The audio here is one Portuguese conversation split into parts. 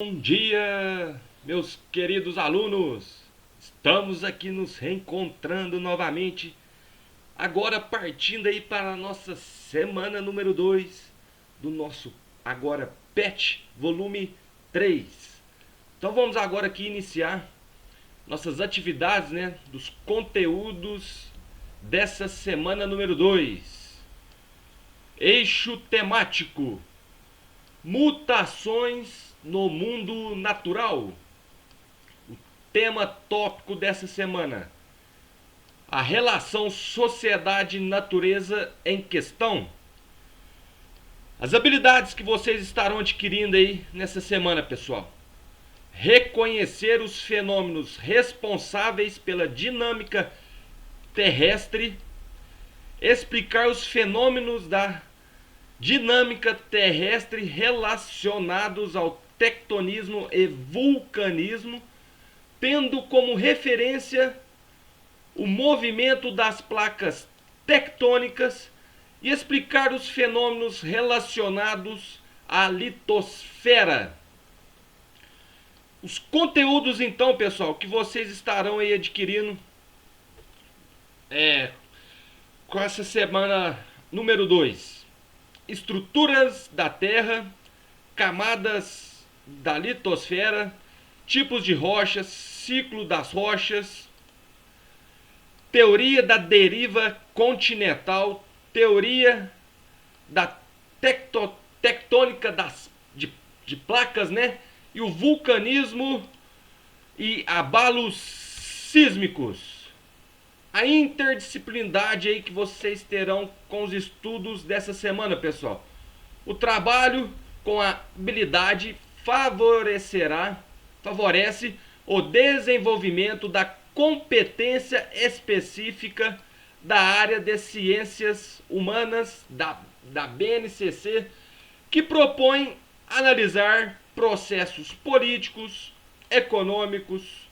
Bom dia, meus queridos alunos! Estamos aqui nos reencontrando novamente, agora partindo aí para a nossa semana número 2 do nosso agora PET, volume 3. Então vamos agora aqui iniciar nossas atividades, dos conteúdos dessa semana número 2. Eixo temático: mutações no mundo natural. O tema tópico dessa semana: a relação sociedade-natureza em questão. As habilidades que vocês estarão adquirindo aí nessa semana, pessoal: reconhecer os fenômenos responsáveis pela dinâmica terrestre, explicar os fenômenos da dinâmica terrestre relacionados ao tectonismo e vulcanismo, tendo como referência o movimento das placas tectônicas, e explicar os fenômenos relacionados à litosfera. Os conteúdos, então, pessoal, que vocês estarão aí adquirindo com essa semana número 2: estruturas da Terra, camadas da litosfera, tipos de rochas, ciclo das rochas, teoria da deriva continental, teoria da tectônica de placas, e o vulcanismo e abalos sísmicos. A interdisciplinaridade aí que vocês terão com os estudos dessa semana, pessoal. O trabalho com a habilidade favorece o desenvolvimento da competência específica da área de ciências humanas da BNCC, que propõe analisar processos políticos, econômicos,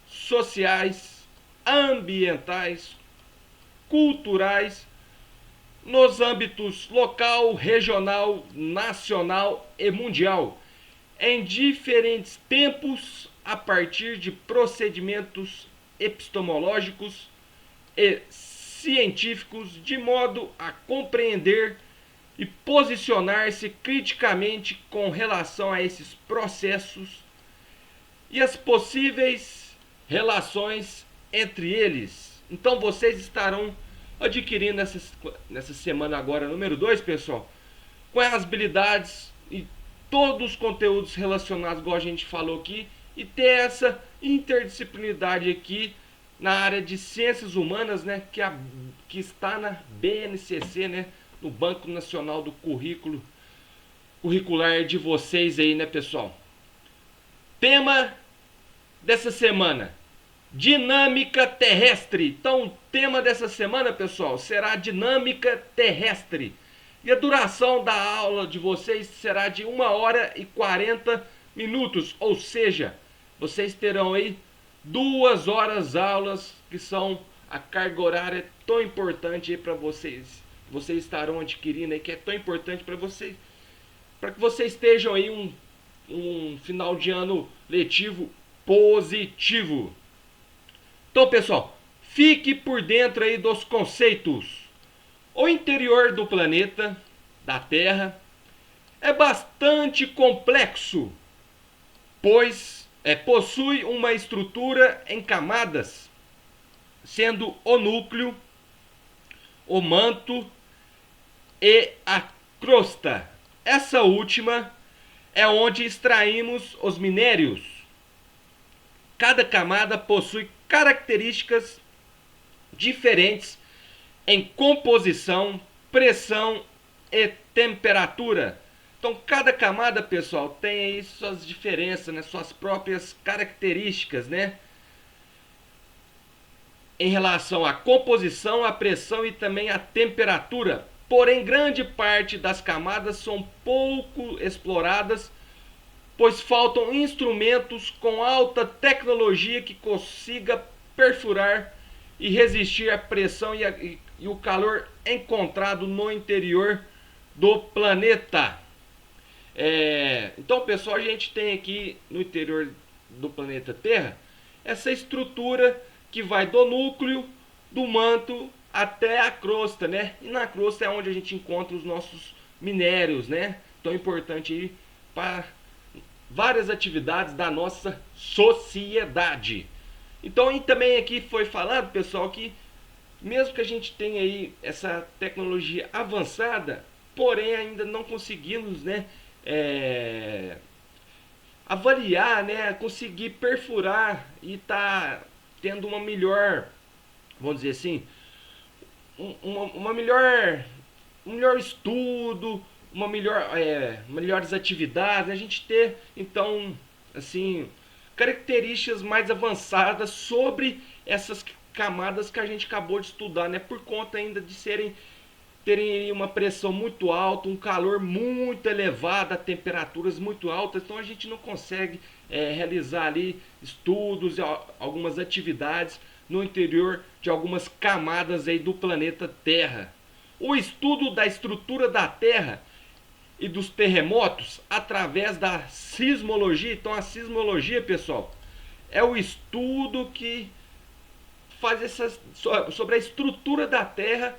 sociais, ambientais, culturais, nos âmbitos local, regional, nacional e mundial, em diferentes tempos, a partir de procedimentos epistemológicos e científicos, de modo a compreender e posicionar-se criticamente com relação a esses processos e as possíveis relações entre eles. Então vocês estarão adquirindo nessa semana agora número 2, pessoal, com as habilidades e todos os conteúdos relacionados, igual a gente falou aqui, e ter essa interdisciplinaridade aqui na área de ciências humanas, que está na BNCC, no Banco Nacional do Curricular de vocês aí, pessoal. Tema dessa semana: dinâmica terrestre. Então, o tema dessa semana, pessoal, será dinâmica terrestre. E a duração da aula de vocês será de 1 hora e 40 minutos. Ou seja, vocês terão aí 2 horas aulas, que são a carga horária tão importante para vocês. Vocês estarão adquirindo aí, que é tão importante para vocês, para que vocês estejam aí um final de ano letivo positivo. Então, pessoal, fique por dentro aí dos conceitos. O interior do planeta, da Terra, é bastante complexo, pois possui uma estrutura em camadas, sendo o núcleo, o manto e a crosta. Essa última é onde extraímos os minérios. Cada camada possui características diferentes em composição, pressão e temperatura. Então, cada camada, pessoal, tem aí suas diferenças, suas próprias características, em relação à composição, à pressão e também à temperatura. Porém, grande parte das camadas são pouco exploradas, pois faltam instrumentos com alta tecnologia que consiga perfurar e resistir à pressão e o calor encontrado no interior do planeta. Então, pessoal, a gente tem aqui no interior do planeta Terra essa estrutura que vai do núcleo, do manto até a crosta, né? E na crosta é onde a gente encontra os nossos minérios, né? Tão importante aí para várias atividades da nossa sociedade. Então, e também aqui foi falado, pessoal, que mesmo que a gente tenha aí essa tecnologia avançada, porém ainda não conseguimos, né, avaliar, né, conseguir perfurar e tá tendo uma melhor, vamos dizer assim, uma melhor, um melhor estudo, melhores atividades, né? A gente ter então assim características mais avançadas sobre essas camadas que a gente acabou de estudar, né? Por conta ainda de terem uma pressão muito alta, um calor muito elevado, temperaturas muito altas, então a gente não consegue realizar ali estudos, algumas atividades no interior de algumas camadas aí do planeta Terra. O estudo da estrutura da Terra e dos terremotos através da sismologia. Então a sismologia, pessoal, é o estudo que faz sobre a estrutura da Terra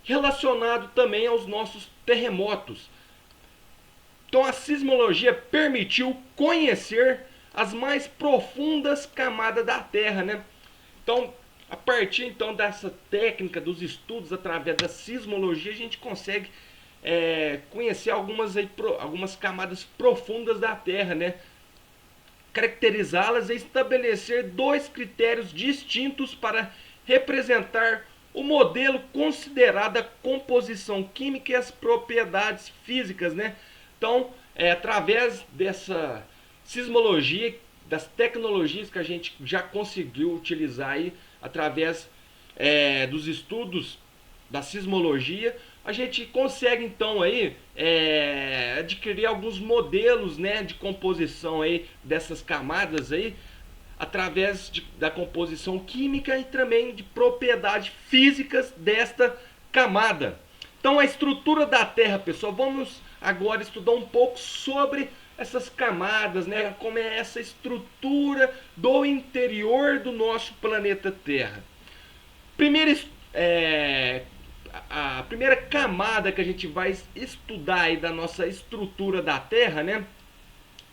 relacionado também aos nossos terremotos. Então a sismologia permitiu conhecer as mais profundas camadas da Terra, né? Então, a partir então dessa técnica dos estudos através da sismologia, a gente consegue conhecer algumas camadas profundas da Terra, né? Caracterizá-las e estabelecer dois critérios distintos para representar o modelo considerado a composição química e as propriedades físicas, né? Então, através dessa sismologia, das tecnologias que a gente já conseguiu utilizar aí, através dos estudos da sismologia, a gente consegue então aí adquirir alguns modelos, né, de composição aí dessas camadas aí, através da composição química e também de propriedades físicas desta camada. Então a estrutura da Terra, pessoal, vamos agora estudar um pouco sobre essas camadas, né? Como é essa estrutura do interior do nosso planeta Terra. A primeira camada que a gente vai estudar aí da nossa estrutura da Terra, né?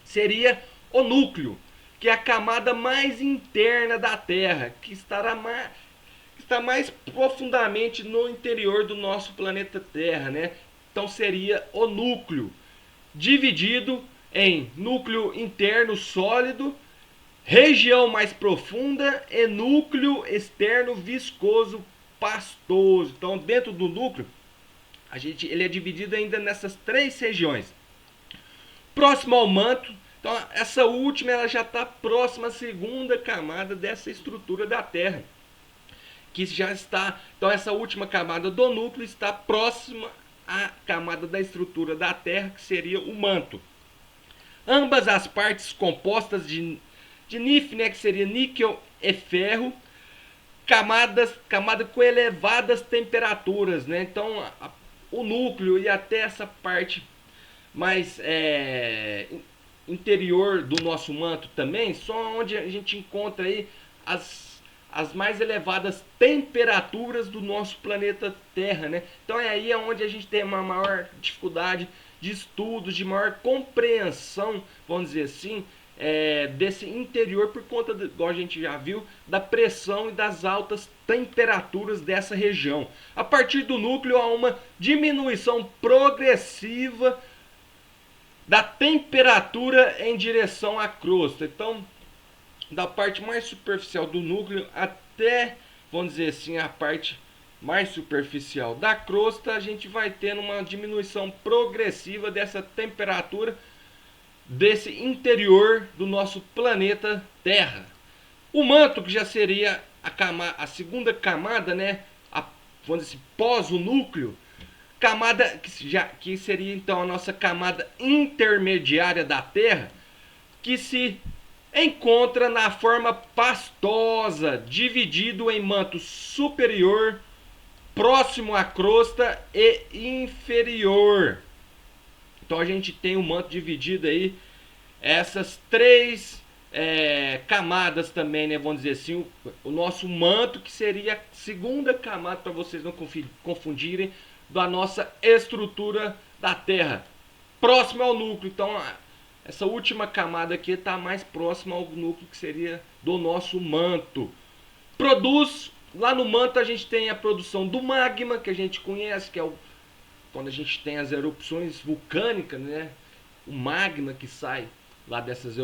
Seria o núcleo, que é a camada mais interna da Terra, que está mais profundamente no interior do nosso planeta Terra, né? Então seria o núcleo, dividido em núcleo interno sólido, região mais profunda e núcleo externo viscoso pastoso. Então, dentro do núcleo, ele é dividido ainda nessas três regiões. Próximo ao manto, então essa última ela já está próxima à segunda camada dessa estrutura da Terra, que já está, então essa última camada do núcleo está próxima à camada da estrutura da Terra, que seria o manto. Ambas as partes compostas de NiF, né, que seria níquel e ferro, camada com elevadas temperaturas, né? Então o núcleo e até essa parte mais interior do nosso manto também, só onde a gente encontra aí as mais elevadas temperaturas do nosso planeta Terra, né? Então é aí onde a gente tem uma maior dificuldade de estudos, de maior compreensão, vamos dizer assim, desse interior, por conta, igual a gente já viu, da pressão e das altas temperaturas dessa região. A partir do núcleo há uma diminuição progressiva da temperatura em direção à crosta. Então, da parte mais superficial do núcleo até, vamos dizer assim, a parte mais superficial da crosta, a gente vai tendo uma diminuição progressiva dessa temperatura desse interior do nosso planeta Terra. O manto, que já seria a segunda camada, né, vamos dizer assim, pós o núcleo, camada que seria então a nossa camada intermediária da Terra, que se encontra na forma pastosa, dividido em manto superior, próximo à crosta, e inferior. Então a gente tem o manto dividido aí, essas três camadas também, né? Vamos dizer assim, o nosso manto, que seria a segunda camada, para vocês não confundirem, da nossa estrutura da Terra, próximo ao núcleo. Então essa última camada aqui está mais próxima ao núcleo, que seria do nosso manto. Produz, lá no manto a gente tem a produção do magma, que a gente conhece, que é quando a gente tem as erupções vulcânicas, né? O magma que sai lá dessas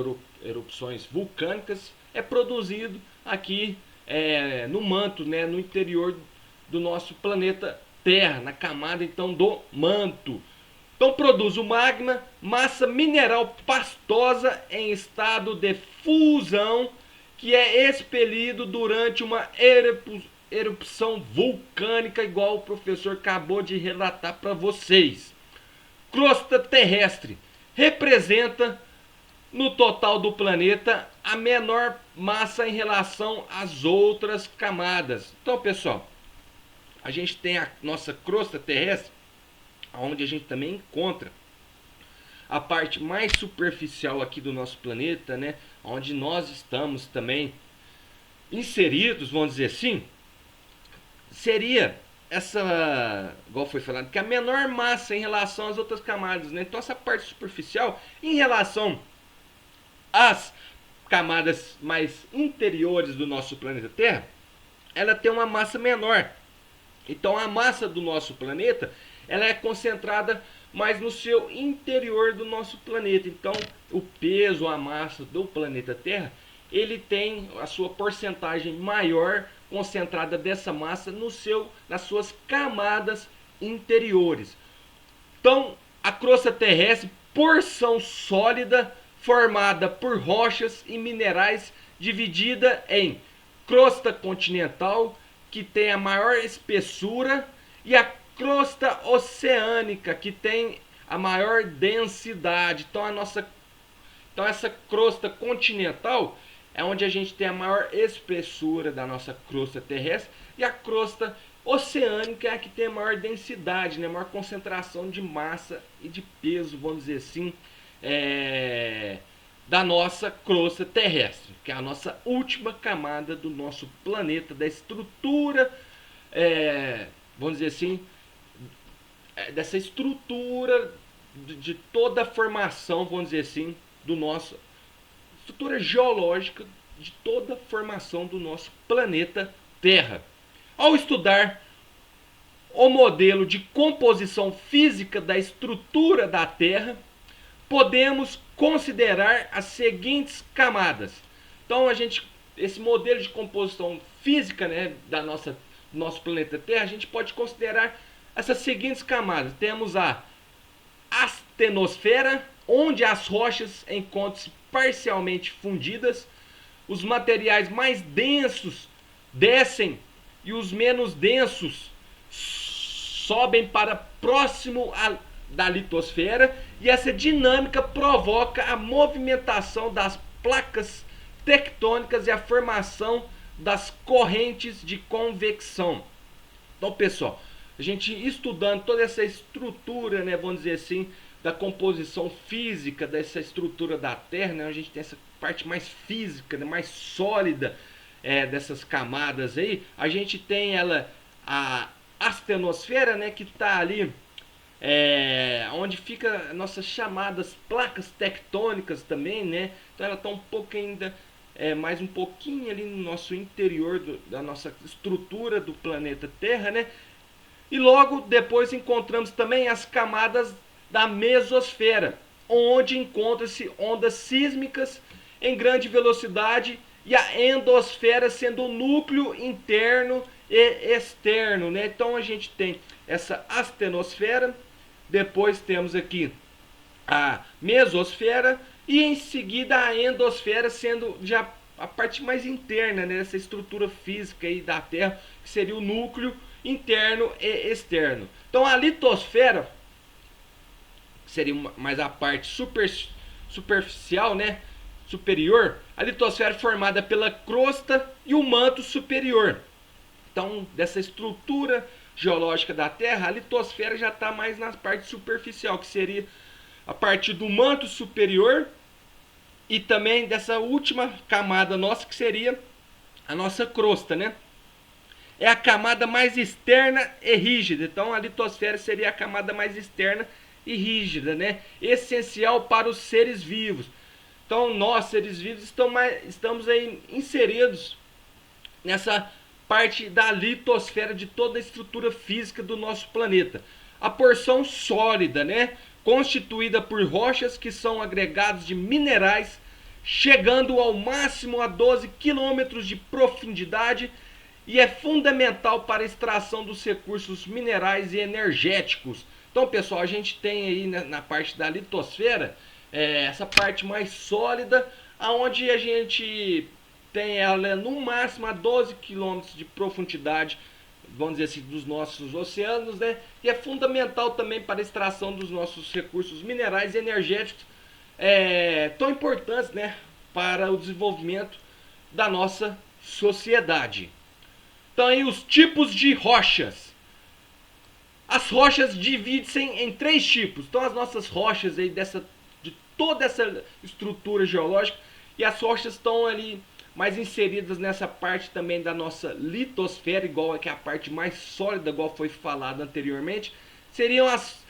erupções vulcânicas é produzido aqui no manto, né? No interior do nosso planeta Terra, na camada então do manto. Então produz o magma, massa mineral pastosa em estado de fusão, que é expelido durante uma erupção vulcânica, igual o professor acabou de relatar para vocês. Crosta terrestre representa no total do planeta a menor massa em relação às outras camadas. Então, pessoal, a gente tem a nossa crosta terrestre, onde a gente também encontra a parte mais superficial aqui do nosso planeta, né? Onde nós estamos também inseridos, vamos dizer assim, seria essa, igual foi falado, que a menor massa em relação às outras camadas, né? Então essa parte superficial, em relação às camadas mais interiores do nosso planeta Terra, ela tem uma massa menor. Então a massa do nosso planeta, ela é concentrada mais no seu interior do nosso planeta. Então o peso, a massa do planeta Terra, ele tem a sua porcentagem maior concentrada dessa massa nas suas camadas interiores. Então a crosta terrestre, porção sólida formada por rochas e minerais, dividida em crosta continental, que tem a maior espessura, e a crosta oceânica, que tem a maior densidade. Então essa crosta continental é onde a gente tem a maior espessura da nossa crosta terrestre, e a crosta oceânica é a que tem a maior densidade, né? A maior concentração de massa e de peso, vamos dizer assim, da nossa crosta terrestre, que é a nossa última camada do nosso planeta, da estrutura, vamos dizer assim, dessa estrutura de toda a formação, vamos dizer assim, do nosso estrutura geológica de toda a formação do nosso planeta Terra. Ao estudar o modelo de composição física da estrutura da Terra, podemos considerar as seguintes camadas. Então esse modelo de composição física, né, do nosso planeta Terra, a gente pode considerar essas seguintes camadas. Temos a astenosfera, onde as rochas encontram-se parcialmente fundidas, os materiais mais densos descem e os menos densos sobem para próximo da litosfera, e essa dinâmica provoca a movimentação das placas tectônicas e a formação das correntes de convecção. Então, pessoal, a gente estudando toda essa estrutura, né, vamos dizer assim, da composição física dessa estrutura da Terra, né, a gente tem essa parte mais física, né, mais sólida dessas camadas aí. A gente tem a astenosfera, né, que está ali onde fica nossas chamadas placas tectônicas também, né? Então ela está um pouco ainda mais um pouquinho ali no nosso interior da nossa estrutura do planeta Terra, né? E logo depois encontramos também as camadas da mesosfera, onde encontram-se ondas sísmicas em grande velocidade, e a endosfera sendo o núcleo interno e externo, né? Então a gente tem essa astenosfera, depois temos aqui a mesosfera, e em seguida a endosfera, sendo já a parte mais interna, né, dessa estrutura física aí da Terra, que seria o núcleo interno e externo. Então a litosfera seria mais a parte superficial, né, superior. A litosfera é formada pela crosta e o manto superior. Então, dessa estrutura geológica da Terra, a litosfera já está mais na parte superficial, que seria a partir do manto superior e também dessa última camada nossa, que seria a nossa crosta, né? É a camada mais externa e rígida. Então a litosfera seria a camada mais externa e rígida, né? Essencial para os seres vivos. Então nós, seres vivos, estamos aí inseridos nessa parte da litosfera, de toda a estrutura física do nosso planeta. A porção sólida, né? Constituída por rochas que são agregados de minerais, chegando ao máximo a 12 quilômetros de profundidade, e é fundamental para a extração dos recursos minerais e energéticos. Então, pessoal, a gente tem aí na parte da litosfera essa parte mais sólida, aonde a gente tem ela no máximo a 12 quilômetros de profundidade, vamos dizer assim, dos nossos oceanos, né? E é fundamental também para a extração dos nossos recursos minerais e energéticos, tão importantes, né, para o desenvolvimento da nossa sociedade. Então aí os tipos de rochas. As rochas dividem-se em 3 tipos. Então as nossas rochas aí de toda essa estrutura geológica, e as rochas estão ali mais inseridas nessa parte também da nossa litosfera, igual que é a parte mais sólida, igual foi falado anteriormente, seriam as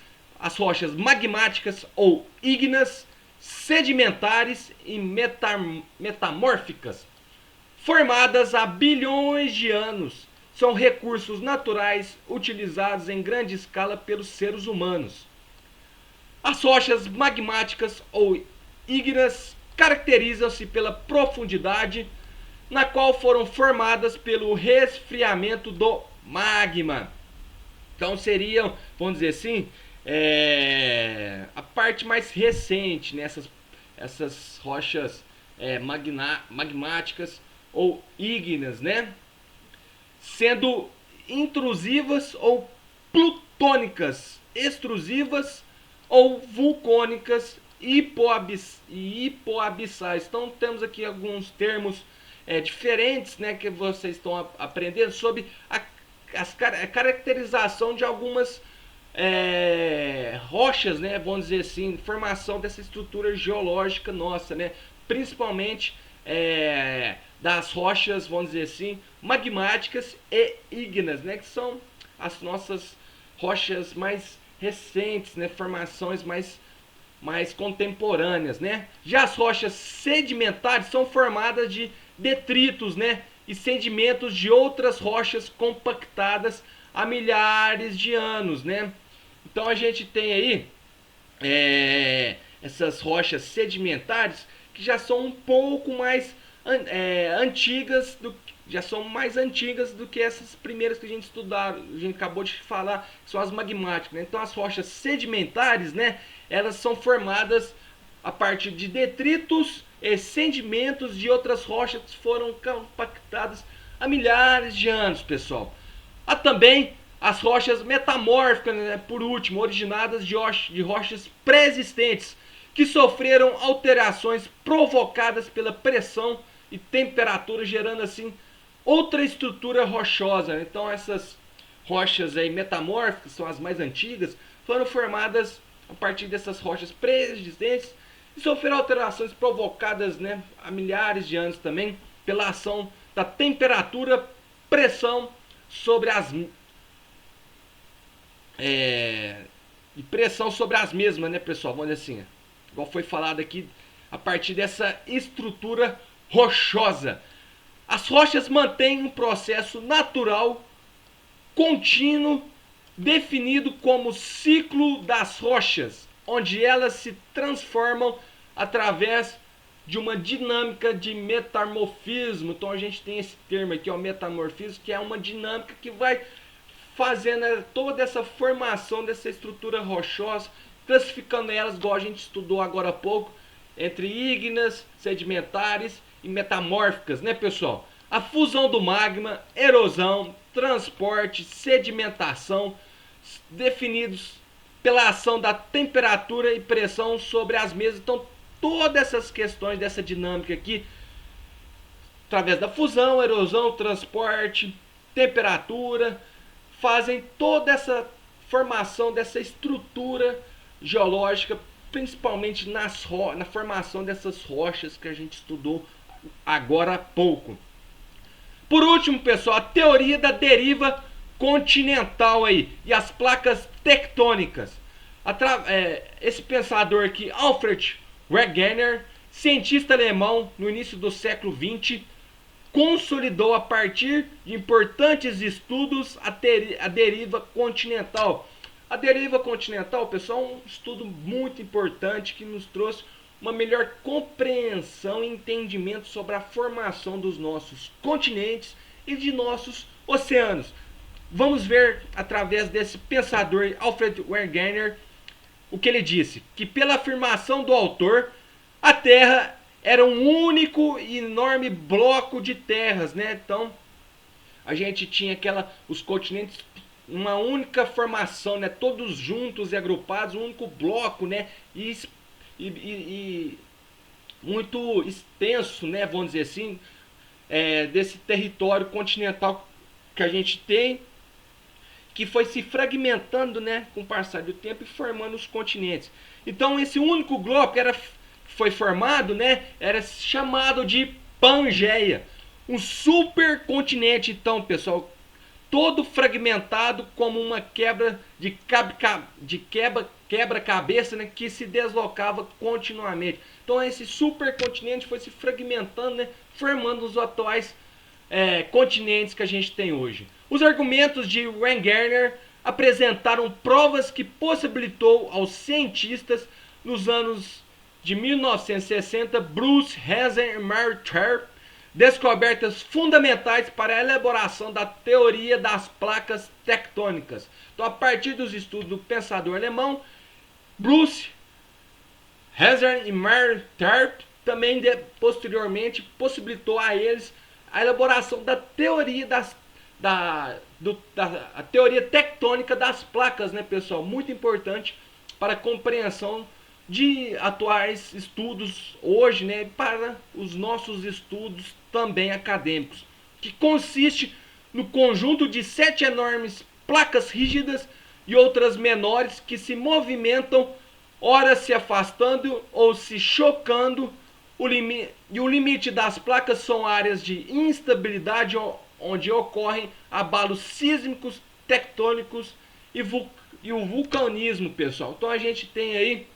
rochas magmáticas ou ígneas, sedimentares e metamórficas, formadas há bilhões de anos. São recursos naturais utilizados em grande escala pelos seres humanos. As rochas magmáticas ou ígneas caracterizam-se pela profundidade, na qual foram formadas pelo resfriamento do magma. Então seriam, vamos dizer assim, a parte mais recente nessas essas rochas magmáticas ou ígneas, né? Sendo intrusivas ou plutônicas, extrusivas ou vulcânicas hipoabissais. Então temos aqui alguns termos diferentes, né, que vocês estão aprendendo sobre a caracterização de algumas rochas, né, vamos dizer assim, formação dessa estrutura geológica nossa, né, principalmente das rochas, vamos dizer assim, magmáticas e ígneas, né, que são as nossas rochas mais recentes, né, formações mais contemporâneas, né? Já as rochas sedimentares são formadas de detritos, né, e sedimentos de outras rochas compactadas há milhares de anos, né? Então a gente tem aí essas rochas sedimentares que já são um pouco mais antigas do que essas primeiras que a gente a gente acabou de falar, que são as magmáticas, né? Então as rochas sedimentares, né, elas são formadas a partir de detritos e sedimentos de outras rochas que foram compactadas há milhares de anos, pessoal. Há também as rochas metamórficas, né, por último, originadas de rochas pré-existentes, que sofreram alterações provocadas pela pressão e temperatura, gerando assim outra estrutura rochosa. Então essas rochas aí metamórficas, são as mais antigas, foram formadas a partir dessas rochas pré-existentes e sofreram alterações provocadas, né, há milhares de anos também pela ação da temperatura, pressão sobre as e pressão sobre as mesmas, né, pessoal? Vamos dizer assim, igual foi falado aqui, a partir dessa estrutura rochosa. As rochas mantêm um processo natural contínuo definido como ciclo das rochas, onde elas se transformam através de uma dinâmica de metamorfismo. Então a gente tem esse termo aqui, ó, metamorfismo, que é uma dinâmica que vai fazendo toda essa formação dessa estrutura rochosa, classificando elas, igual a gente estudou agora há pouco, entre ígneas, sedimentares e metamórficas, né, pessoal? A fusão do magma, erosão, transporte, sedimentação, definidos pela ação da temperatura e pressão sobre as mesmas. Então, todas essas questões dessa dinâmica aqui, através da fusão, erosão, transporte, temperatura, fazem toda essa formação dessa estrutura geológica principalmente na formação dessas rochas que a gente estudou agora há pouco. Por último, pessoal, a teoria da deriva continental aí e as placas tectônicas. Esse pensador aqui, Alfred Wegener, cientista alemão no início do século XX, consolidou a partir de importantes estudos a deriva continental. A deriva continental, pessoal, é um estudo muito importante que nos trouxe uma melhor compreensão e entendimento sobre a formação dos nossos continentes e de nossos oceanos. Vamos ver, através desse pensador Alfred Wegener, o que ele disse: que pela afirmação do autor, a Terra era um único e enorme bloco de terras, né? Então, a gente tinha os continentes, uma única formação, né? Todos juntos e agrupados, um único bloco, né? E muito extenso, né? Vamos dizer assim, desse território continental que a gente tem, que foi se fragmentando, né? Com o passar do tempo e formando os continentes. Então, esse único globo que foi formado, né, era chamado de Pangeia, um supercontinente. Então, pessoal, todo fragmentado como uma quebra-cabeça, né, que se deslocava continuamente. Então, esse supercontinente foi se fragmentando, né, formando os atuais continentes que a gente tem hoje. Os argumentos de Wegener apresentaram provas que possibilitou aos cientistas nos anos de 1960, Bruce, Hesen e Mary Terp, descobertas fundamentais para a elaboração da teoria das placas tectônicas. Então, a partir dos estudos do pensador alemão, Bruce, Hesen e Mary Terp, também posteriormente possibilitou a eles a elaboração da teoria a teoria tectônica das placas, né, pessoal? Muito importante para a compreensão de atuais estudos hoje, né, para os nossos estudos também acadêmicos, que consiste no conjunto de 7 enormes placas rígidas e outras menores que se movimentam, ora se afastando ou se chocando. E o limite das placas são áreas de instabilidade onde ocorrem abalos sísmicos, tectônicos e o vulcanismo, pessoal. Então a gente tem aí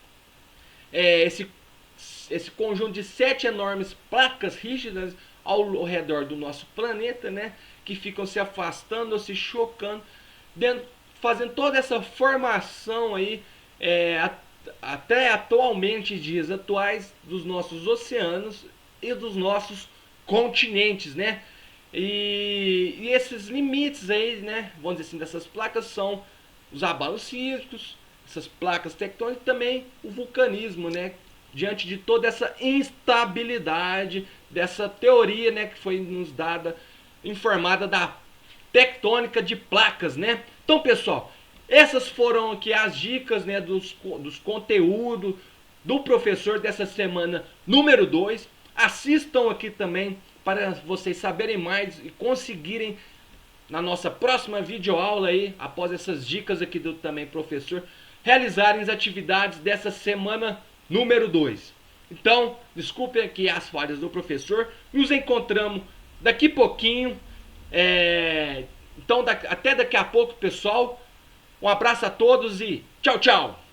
esse conjunto de 7 enormes placas rígidas ao redor do nosso planeta, né, que ficam se afastando ou se chocando, fazendo toda essa formação aí, até atualmente, dias atuais, dos nossos oceanos e dos nossos continentes, né? E esses limites aí, né, vamos dizer assim, dessas placas são os abalos sísmicos, essas placas tectônicas, e também o vulcanismo, né? Diante de toda essa instabilidade, dessa teoria, né, que foi nos dada, informada da tectônica de placas, né? Então, pessoal, essas foram aqui as dicas, né, dos conteúdos do professor dessa semana número 2. Assistam aqui também para vocês saberem mais e conseguirem, na nossa próxima videoaula aí, após essas dicas aqui do também professor, realizarem as atividades dessa semana número 2. Então, desculpem aqui as falhas do professor. Nos encontramos daqui a pouquinho. Então, até daqui a pouco, pessoal. Um abraço a todos e tchau, tchau!